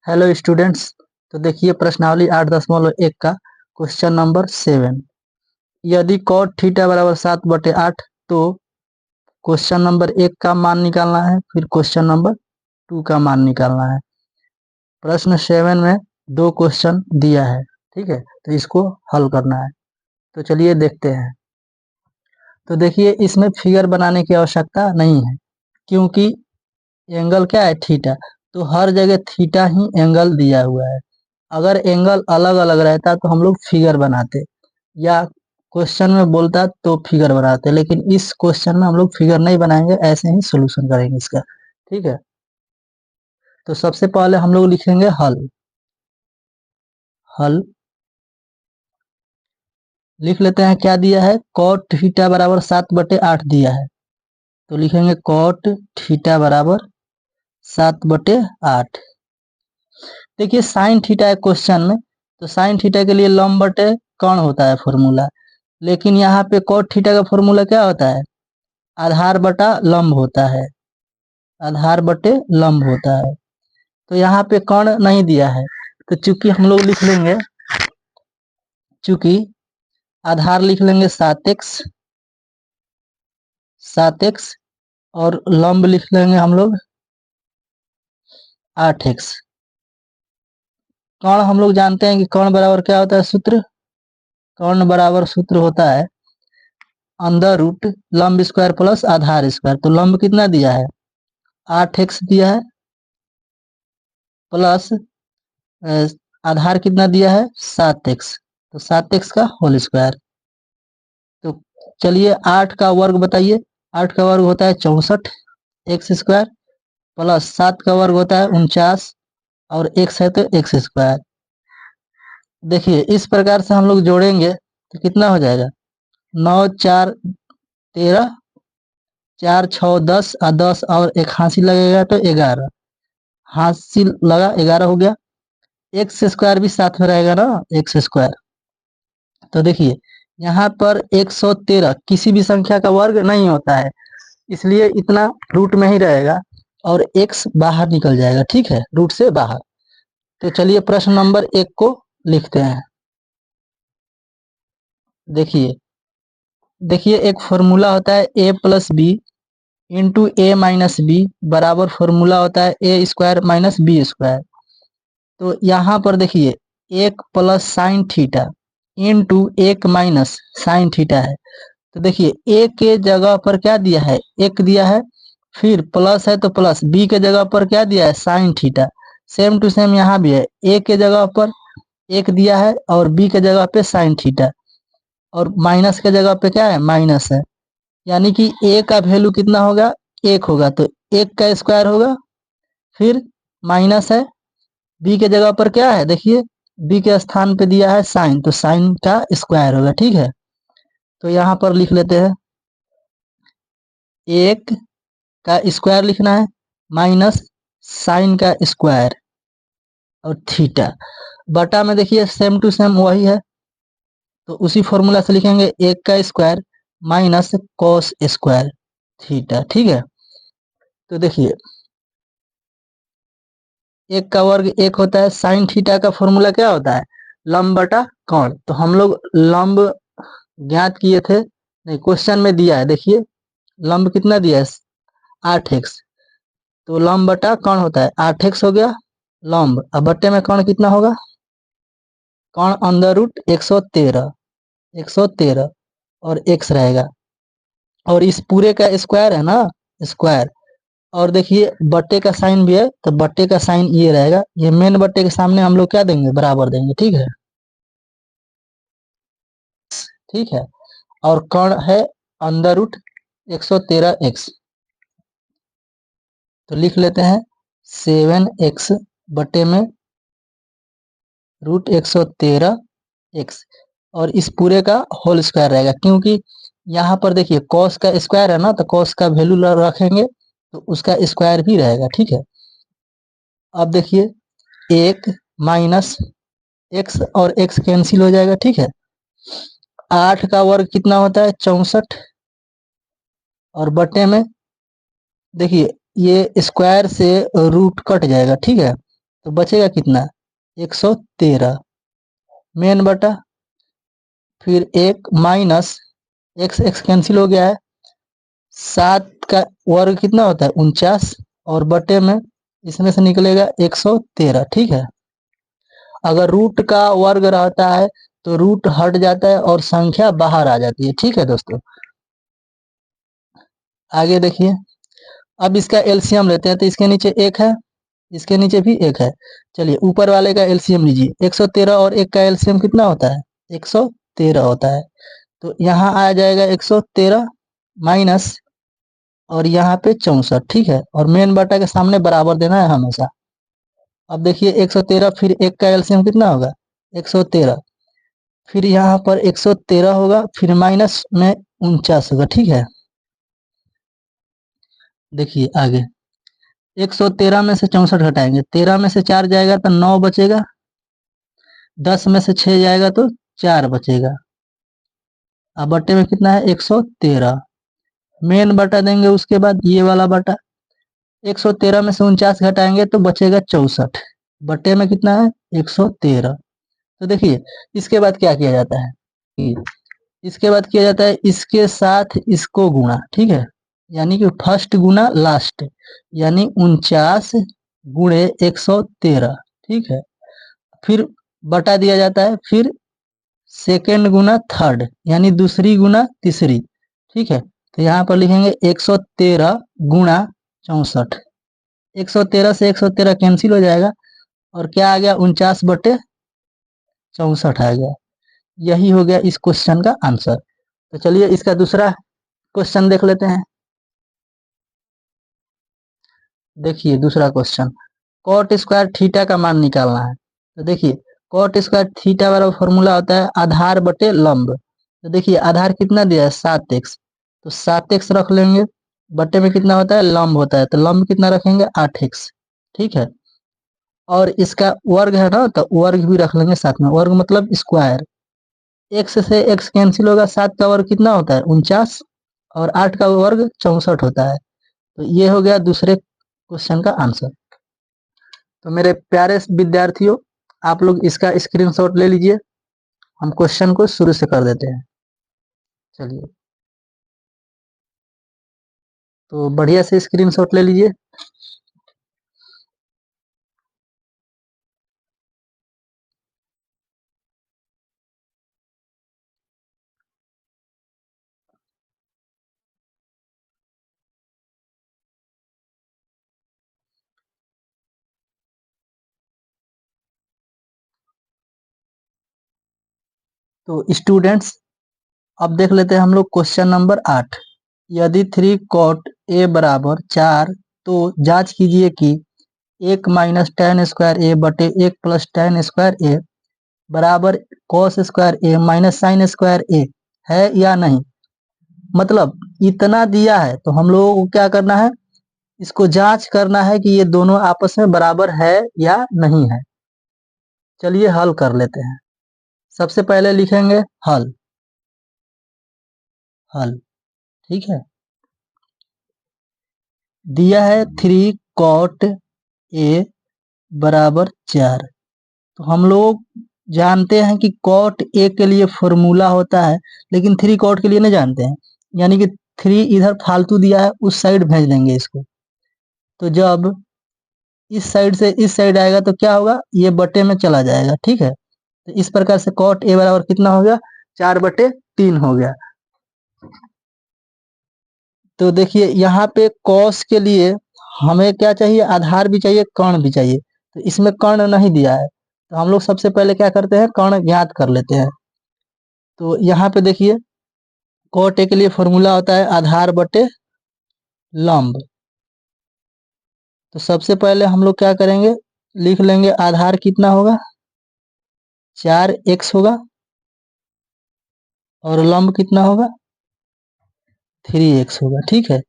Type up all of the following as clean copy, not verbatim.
Hello students. तो देखिए प्रश्नावली 8.1 का क्वेश्चन नंबर 7। यदि cot थीटा बराबर 7/8 तो क्वेश्चन नंबर 1 का मान निकालना है, फिर क्वेश्चन नंबर 2 का मान निकालना है। प्रश्न 7 में 2 क्वेश्चन दिया है, ठीक है, तो इसको हल करना है। तो चलिए देखते हैं। तो देखिए इसमें फिगर बनाने की आवश्यकता नहीं है, क्योंकि एंगल क्या है, थीटा। तो हर जगह थीटा ही एंगल दिया हुआ है। अगर एंगल अलग अलग रहता तो हम लोग फिगर बनाते, या क्वेश्चन में बोलता तो फिगर बनाते, लेकिन इस क्वेश्चन में हम लोग फिगर नहीं बनाएंगे, ऐसे ही सोल्यूशन करेंगे इसका, ठीक है। तो सबसे पहले हम लोग लिखेंगे हल। हल लिख लेते हैं। क्या दिया है, cot थीटा बराबर 7/8 दिया है, तो लिखेंगे cot थीटा बराबर 7/8। देखिए साइन थीटा है क्वेश्चन में, तो साइन थीटा के लिए लंब बटे कौन होता है फॉर्मूला, लेकिन यहाँ पे cot थीटा का फॉर्मूला क्या होता है, आधार बटा लंब होता है। आधार बटे लंब होता है। तो यहाँ पे कौन नहीं दिया है, तो चूंकि हम लोग लिख लेंगे, चूंकि आधार लिख लेंगे 7x और लंब लिख लेंगे हम लोग 8x। कौन हम लोग जानते हैं कि कौन बराबर क्या होता है, सूत्र। कौन बराबर सूत्र होता है अंडर रूट लंब स्क्वायर प्लस आधार स्क्वायर। तो लंब कितना दिया है, 8x दिया है, प्लस आधार कितना दिया है 7x, तो 7x का होल स्क्वायर। तो चलिए 8 का वर्ग बताइए। 8 का वर्ग होता है 64x स्क्वायर, प्लस 7 का वर्ग होता है 49, और x है तो x स्क्वायर। देखिए इस प्रकार से हम लोग जोड़ेंगे तो कितना हो जाएगा, 9 4 13, 4 6 10, और 10 और एक हासिल लगेगा तो 11, हासिल लगा 11 हो गया। एक्स स्क्वायर भी साथ में रहेगा ना, एक्स स्क्वायर। तो देखिए यहाँ पर 113 किसी भी संख्या का वर्ग नहीं होता है, इसलिए इतना रूट में ही रहेगा और x बाहर निकल जाएगा, ठीक है, रूट से बाहर। तो चलिए प्रश्न नंबर 1 को लिखते हैं। देखिए देखिए एक फॉर्मूला होता है a plus b into a minus b बराबर फॉर्मूला होता है a square minus b square. तो यहाँ पर देखिए 1 plus sine theta into 1 minus sine theta है। तो देखिए ए के जगह पर क्या दिया है, 1 दिया है, फिर प्लस है तो प्लस, बी के जगह पर क्या दिया है, sine theta. Same to same यहाँ भी है, ए के जगह पर 1 दिया है और बी के जगह पे साइन थीटा, और माइनस के जगह पे क्या है, माइनस है। यानी कि ए का वैल्यू कितना होगा, 1 होगा, तो 1 का स्क्वायर होगा, फिर माइनस है, बी के जगह पर क्या है, देखिए बी के स्थान पे दिया है साइन, तो साइन का स्क्वायर होगा, ठीक है। तो यहाँ पर लिख लेते हैं 1 का स्क्वायर लिखना है माइनस साइन का स्क्वायर और थीटा, बटा में देखिए सेम टू सेम वही है, तो उसी फॉर्मूला से लिखेंगे 1 का square minus cos square theta, ठीक है। तो देखिए 1 का वर्ग 1 होता है, साइन थीटा का फॉर्मूला क्या होता है, लंब बटा कोण। तो हम लोग लंब ज्ञात किए थे, नहीं क्वेश्चन में दिया है, देखिए लंब कितना दिया है 8x, तो लंब बटा कौन होता है 8x हो गया लंब। अब बट्टे में कौन कितना होगा, कौन अंडर रूट 113 और x रहेगा, और इस पूरे का स्क्वायर है ना, स्क्वायर। और देखिए बट्टे का साइन भी है, तो बट्टे का साइन ये रहेगा, ये मेन बट्टे के सामने हम लोग क्या देंगे, बराबर देंगे, ठीक है, ठीक है। और कौन है अंडर रूट 113x, तो लिख लेते हैं 7x बटे में रूट 113x, और इस पूरे का होल स्क्वायर रहेगा, क्योंकि यहाँ पर देखिए कॉस का स्क्वायर है ना, तो कॉस का वैल्यू रखेंगे तो उसका स्क्वायर भी रहेगा, ठीक है। अब देखिए 1 माइनस एक्स और एक्स कैंसिल हो जाएगा, ठीक है। 8 का वर्ग कितना होता है 64, और बटे में देखिए ये स्क्वायर से रूट कट जाएगा, ठीक है, तो बचेगा कितना, 113 मेन बटा, फिर एक माइनस एक्स एक्स कैंसिल हो गया है, 7 का वर्ग कितना होता है 49, और बटे में इसमें से निकलेगा 113। ठीक है, अगर रूट का वर्ग रहता है तो रूट हट जाता है और संख्या बाहर आ जाती है। ठीक है दोस्तों, आगे देखिए, अब इसका एलसीएम लेते हैं। तो इसके नीचे एक है, इसके नीचे भी एक है। चलिए ऊपर वाले का एलसीएम लीजिए, 113 और एक का एलसीएम कितना होता है, 113 होता है। तो यहाँ आ जाएगा 113 माइनस, और यहाँ पे 64। ठीक है, और मेन बटा के सामने बराबर देना है हमेशा। अब देखिए 113 फिर एक का एलसीएम कितना होगा, 113, फिर यहाँ पर 113 होगा, फिर माइनस में 49 होगा। ठीक है, देखिए आगे 113 में से 64 घटाएंगे, 13 में से 4 जाएगा तो 9 बचेगा, 10 में से 6 जाएगा तो 4 बचेगा। अब बट्टे में कितना है 113, मेन बटा देंगे, उसके बाद ये वाला बटा, 113 में से 49 घटाएंगे तो बचेगा 64, बट्टे में कितना है 113। तो देखिए इसके बाद क्या किया जाता है, इसके बाद किया जाता है इसके साथ इसको गुणा। ठीक है, यानी कि फर्स्ट गुना लास्ट, यानी 49 गुणे 113। ठीक है, फिर बटा दिया जाता है, फिर सेकेंड गुना थर्ड, यानी दूसरी गुना तीसरी। ठीक है, तो यहाँ पर लिखेंगे 113 गुणा 64, 113 से 113 कैंसिल हो जाएगा, और क्या आ गया 49/64 आ गया। यही हो गया इस क्वेश्चन का आंसर। तो चलिए इसका दूसरा क्वेश्चन देख लेते हैं। देखिए दूसरा क्वेश्चन, कॉट स्क्वायर थीटा का मान निकालना है। तो देखिए कॉट स्क्वायर थीटा वाला फॉर्मूला होता है आधार बटे लंब। तो देखिए आधार कितना दिया है 7x, तो 7x रख लेंगे, बटे में कितना होता है लंब होता है, तो लंब कितना रखेंगे 8x। ठीक है, और इसका वर्ग है ना, तो वर्ग भी रख लेंगे साथ में, वर्ग मतलब स्क्वायर, x से x कैंसिल होगा, 7 का वर्ग कितना होता है 49, और 8 का वर्ग 64 होता है। तो ये हो गया दूसरे क्वेश्चन का आंसर। तो मेरे प्यारे विद्यार्थियों, आप लोग इसका स्क्रीनशॉट ले लीजिए, हम क्वेश्चन को शुरू से कर देते हैं। चलिए, तो बढ़िया से स्क्रीनशॉट ले लीजिए। तो स्टूडेंट्स, अब देख लेते हैं हम लोग क्वेश्चन नंबर 8। यदि 3 कॉट ए बराबर 4, तो जांच कीजिए कि 1 माइनस टेन स्क्वायर ए बटे 1 प्लस टेन स्क्वायर ए बराबर कॉस स्क्वायर ए माइनस साइन स्क्वायर ए है या नहीं। मतलब इतना दिया है तो हम लोगों को क्या करना है, इसको जांच करना है कि ये दोनों आपस में बराबर है या नहीं है। चलिए हल कर लेते हैं। सबसे पहले लिखेंगे हल, हल। ठीक है, दिया है 3 कॉट ए बराबर 4, तो हम लोग जानते हैं कि कॉट ए के लिए फॉर्मूला होता है, लेकिन 3 कॉट के लिए नहीं जानते हैं, यानी कि 3 इधर फालतू दिया है, उस साइड भेज देंगे इसको। तो जब इस साइड से इस साइड आएगा तो क्या होगा, ये बटे में चला जाएगा। ठीक है, तो इस प्रकार से कॉट ए बराबर कितना हो गया, 4/3 हो गया। तो देखिए यहाँ पे कॉस के लिए हमें क्या चाहिए, आधार भी चाहिए, कर्ण भी चाहिए। तो इसमें कर्ण नहीं दिया है, तो हम लोग सबसे पहले क्या करते हैं, कर्ण ज्ञात कर लेते हैं। तो यहाँ पे देखिए कॉट ए के लिए फॉर्मूला होता है आधार बटे लंब। तो सबसे पहले हम लोग क्या करेंगे, लिख लेंगे आधार कितना होगा 4x होगा, और लंब कितना होगा 3x होगा। ठीक है,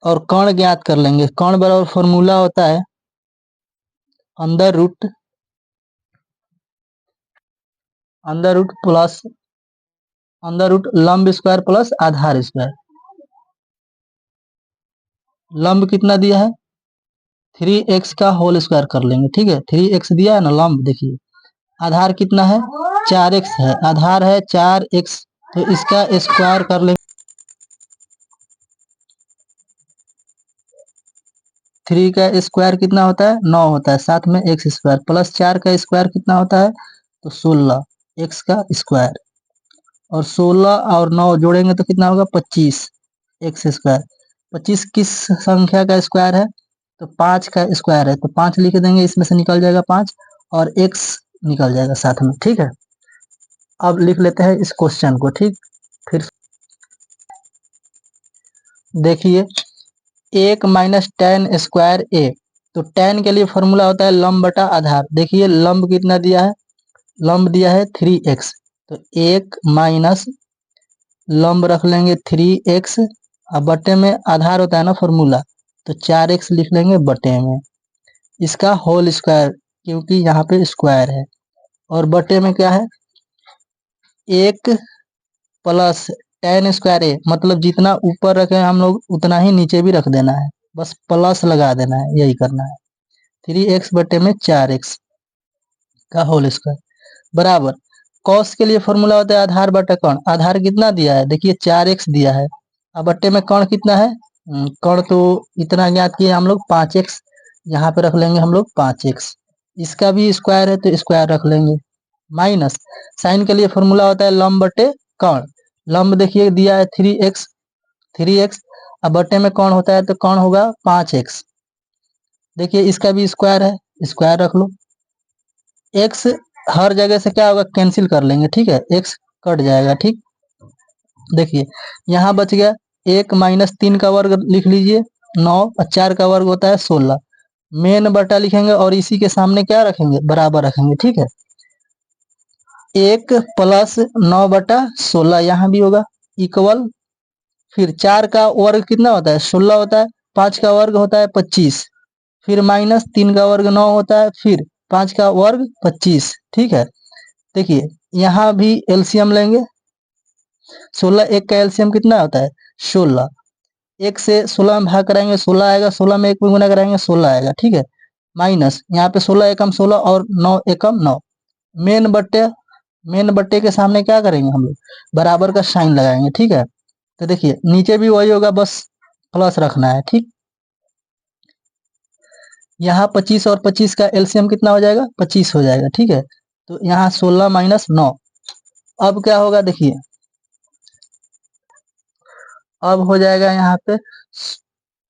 और कर्ण ज्ञात कर लेंगे। कर्ण बराबर फॉर्मूला होता है under root plus under root लंब स्क्वायर प्लस आधार स्क्वायर। लंब कितना दिया है 3x का होल स्क्वायर कर लेंगे, ठीक है। 3x दिया है ना लंब, देखिए आधार कितना है 4x है, आधार है 4x, तो इसका स्क्वायर कर लेंगे। 3 का स्क्वायर कितना होता है 9 होता है, साथ में एक्स स्क्वायर प्लस 4 का स्क्वायर कितना होता है तो 16 एक्स का स्क्वायर, और 16 और 9 जोड़ेंगे तो कितना होगा 25 एक्स स्क्वायर। 25 किस संख्या का स्क्वायर है तो 5 का स्क्वायर है, तो 5 लिख देंगे, इसमें से निकल जाएगा 5 और एक्स निकल जाएगा साथ में, ठीक है। अब लिख लेते हैं इस क्वेश्चन को, ठीक। फिर देखिए 1 माइनस टेन स्क्वायर ए, तो टेन के लिए फॉर्मूला होता है लंब बटा आधार। देखिए लंब कितना दिया है, लंब दिया है 3x, तो 1 माइनस लंब रख लेंगे 3x, अब बटे में आधार होता है ना फॉर्मूला, तो 4x लिख लेंगे बटे में, इसका होल स्क्वायर क्योंकि यहाँ पे स्क्वायर है, और बटे में क्या है 1 प्लस टेन स्क्वायर ए, मतलब जितना ऊपर रखे हम लोग उतना ही नीचे भी रख देना है, बस प्लस लगा देना है, यही करना है। 3x बटे में 4x का होल स्क्वायर बराबर कॉस के लिए फॉर्मूला होता है आधार बटा कर्ण। आधार कितना दिया है देखिए 4x दिया है, अब बट्टे में कर्ण कितना है, कर्ण तो इतना ज्ञात किए हम लोग 5x, यहाँ पे रख लेंगे हम लोग 5x, इसका भी स्क्वायर है तो स्क्वायर रख लेंगे, माइनस साइन के लिए फॉर्मूला होता है लंब बटे कर्ण। लंब देखिए दिया है 3x, अब बट्टे में कर्ण होता है तो कर्ण होगा 5x, देखिए इसका भी स्क्वायर है, स्क्वायर रख लो। x हर जगह से क्या होगा कैंसिल कर लेंगे, ठीक है, x कट जाएगा, ठीक। देखिए यहाँ बच गया 1 माइनस 3 का वर्ग लिख लीजिए 9, और 4 का वर्ग होता है 16, मेन बटा लिखेंगे और इसी के सामने क्या रखेंगे बराबर रखेंगे, ठीक है। 1 प्लस 9 बटा 16 यहाँ भी होगा इक्वल, फिर 4 का वर्ग कितना होता है 16 होता है, 5 का वर्ग होता है 25, फिर माइनस 3 का वर्ग 9 होता है, फिर 5 का वर्ग 25, ठीक है। देखिए यहाँ भी एलसीएम लेंगे, 16 एक का एलसीएम कितना होता है 16, एक से 16 में भाग कराएंगे 16 आएगा, 16 में एक में गुना कराएंगे 16 आएगा, ठीक है। माइनस यहाँ पे 16 एकम 16 और 9 एकम 9, मेन बट्टे के सामने क्या करेंगे हम लोग बराबर का साइन लगाएंगे, ठीक है। तो देखिए नीचे भी वही होगा, बस प्लस रखना है, ठीक। यहाँ 25 और 25 का एलसीएम कितना हो जाएगा 25 हो जाएगा, ठीक है। तो यहाँ 16 माइनस 9, अब क्या होगा देखिए, अब हो जाएगा यहाँ पे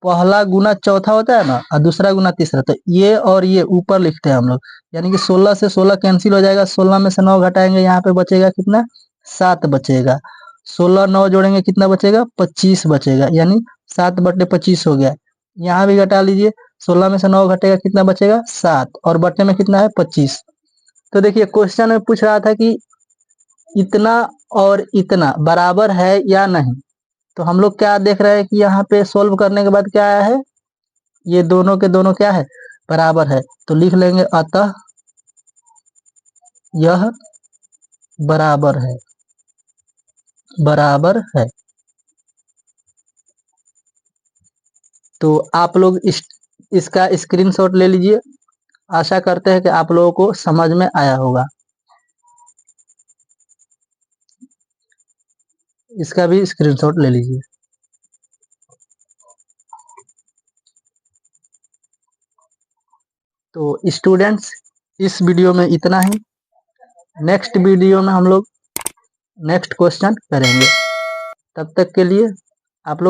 पहला गुना चौथा होता है ना और दूसरा गुना तीसरा, तो ये और ये ऊपर लिखते हैं हम लोग, यानी कि 16 से 16 कैंसिल हो जाएगा, 16 में से 9 घटाएंगे यहाँ पे बचेगा कितना 7 बचेगा, 16 9 जोड़ेंगे कितना बचेगा 25 बचेगा, यानी 7 बटे 25 हो गया। यहाँ भी घटा लीजिए, 16 में से 9 घटेगा कितना बचेगा 7, और बटे में कितना है 25। तो देखिए क्वेश्चन में पूछ रहा था कि इतना और इतना बराबर है या नहीं, तो हम लोग क्या देख रहे हैं कि यहाँ पे सोल्व करने के बाद क्या आया है, ये दोनों के दोनों क्या है बराबर है, तो लिख लेंगे अतः यह बराबर है, बराबर है। तो आप लोग इसका स्क्रीनशॉट ले लीजिए, आशा करते हैं कि आप लोगों को समझ में आया होगा, इसका भी स्क्रीनशॉट ले लीजिए। तो स्टूडेंट्स इस वीडियो में इतना ही, नेक्स्ट वीडियो में हम लोग नेक्स्ट क्वेश्चन करेंगे, तब तक के लिए आप लोग